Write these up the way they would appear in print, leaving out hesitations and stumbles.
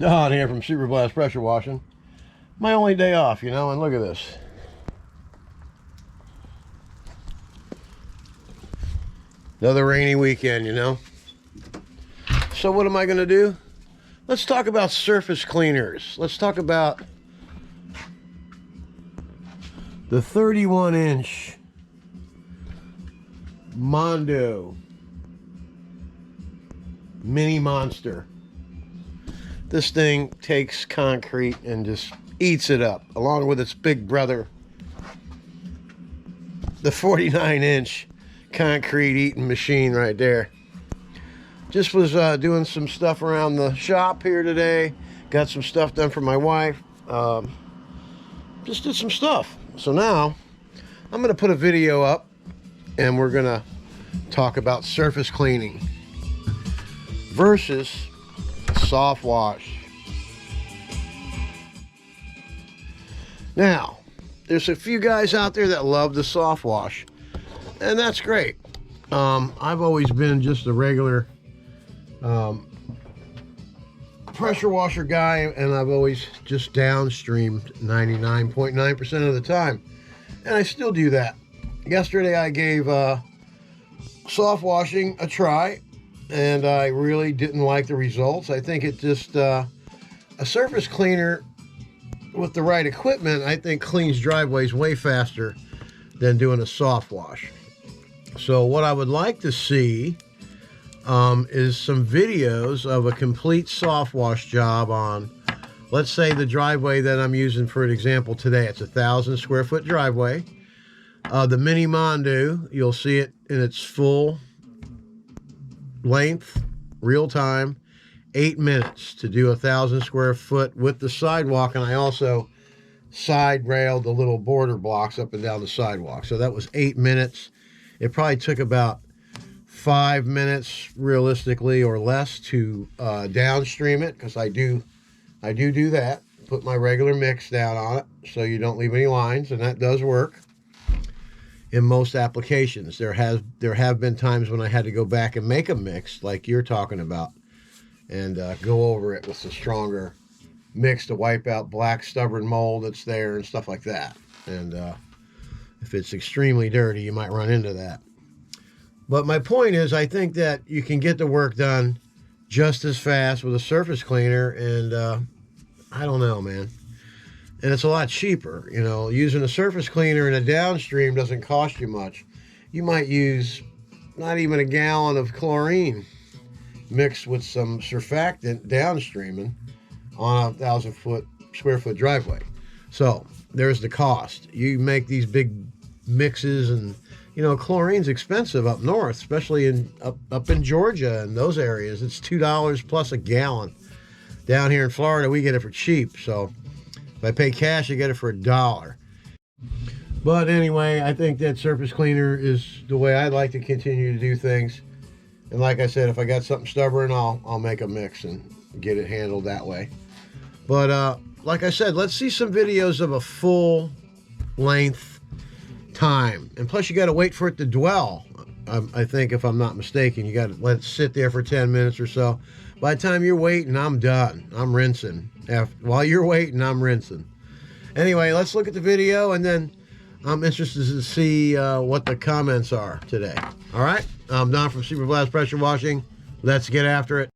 Don here from Super Blast Pressure Washing. My only day off, you know, and look at this. Another rainy weekend, you know. So what am I going to do? Let's talk about surface cleaners. Let's talk about the 31-inch Mondo Mini Monster. This thing takes concrete and just eats it up, along with its big brother, the 49-inch concrete eating machine right there. Just was doing some stuff around the shop here today. Got some stuff done for my wife. Just did some stuff. So now I'm going to put a video up and we're going to talk about surface cleaning versus soft wash. Now, there's a few guys out there that love the soft wash, and that's great. I've always been just a regular pressure washer guy, and I've always just downstreamed 99.9% of the time, and I still do that. Yesterday I gave soft washing a try, and I really didn't like the results. I think it just a surface cleaner with the right equipment, I think, cleans driveways way faster than doing a soft wash. So what I would like to see is some videos of a complete soft wash job on, let's say, the driveway that I'm using for an example today. It's a 1,000 square foot driveway. The Mini Mondo, you'll see it in its full length, real time, 8 minutes to do 1,000 square foot with the sidewalk. And I also side railed the little border blocks up and down the sidewalk. So that was 8 minutes. It probably took about 5 minutes realistically or less to downstream it, because I do that. Put my regular mix down on it so you don't leave any lines, and that does work in most applications. There have been times when I had to go back and make a mix like you're talking about, and go over it with a stronger mix to wipe out black stubborn mold that's there and stuff like that. And if it's extremely dirty, you might run into that. But my point is, I think that you can get the work done just as fast with a surface cleaner, and I don't know, man. And it's a lot cheaper. You know, using a surface cleaner in a downstream doesn't cost you much. You might use not even a gallon of chlorine mixed with some surfactant downstreaming on a 1,000 square foot driveway. So there's the cost. You make these big mixes, and you know, chlorine's expensive up north, especially up in Georgia and those areas. It's $2 plus a gallon. Down here in Florida, we get it for cheap. So if I pay cash, I get it for $1. But anyway, I think that surface cleaner is the way I'd like to continue to do things. And like I said, if I got something stubborn, I'll make a mix and get it handled that way. But like I said, let's see some videos of a full length time. And plus, you got to wait for it to dwell. I think, if I'm not mistaken, you got to let it sit there for 10 minutes or so. By the time you're waiting, I'm done. I'm rinsing. While you're waiting, I'm rinsing. Anyway, let's look at the video, and then I'm interested to see what the comments are today. All right? I'm Don from Super Blast Pressure Washing. Let's get after it.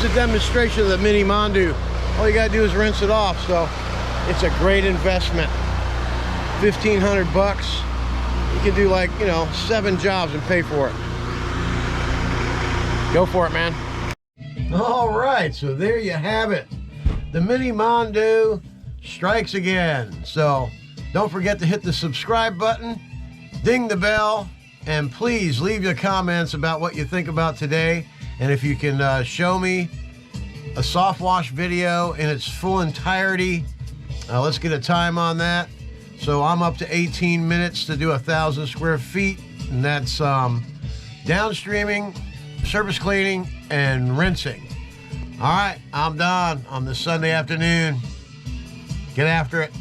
a demonstration of the Mini Mondu. All you gotta do is rinse it off, so it's a great investment. 1,500 bucks. You can do like, you know, 7 jobs and pay for it. Go for it, man. All right, so there you have it. The Mini Mondu strikes again. So don't forget to hit the subscribe button, ding the bell, and please leave your comments about what you think about today. And if you can show me a soft wash video in its full entirety, let's get a time on that. So I'm up to 18 minutes to do 1,000 square feet, and that's downstreaming, surface cleaning, and rinsing. All right, I'm done on this Sunday afternoon. Get after it.